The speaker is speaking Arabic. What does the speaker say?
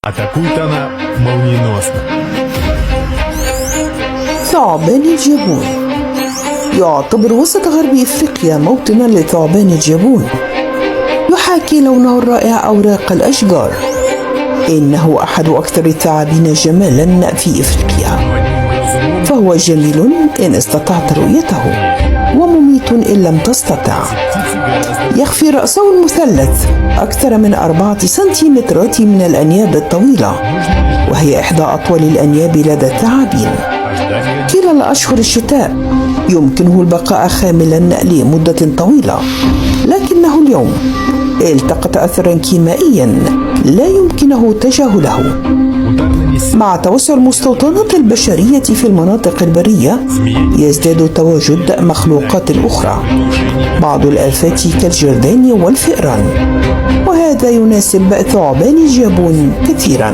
Атакуют она молниеносно. ثعبان الجابون. يعتبر وسط غرب إفريقيا موطنا لثعبان الجابون. يحاكي لونه الرائع أوراق الأشجار. إنه أحد أكثر الثعابين جمالا في إفريقيا، فهو جميل إن استطعت رؤيته، ومميت إن لم تستطع. يخفي رأسه المثلث أكثر من 4 سنتيمترات من الأنياب الطويلة، وهي إحدى أطول الأنياب لدى الثعابين. خلال أشهر الشتاء يمكنه البقاء خاملا لمدة طويلة، لكنه اليوم التقط أثرا كيميائيا لا يمكنه تجاهله. مع توسع المستوطنات البشرية في المناطق البرية يزداد تواجد مخلوقات أخرى، بعض الآفات كالجرذان والفئران، وهذا يناسب ثعبان الجابون كثيرا.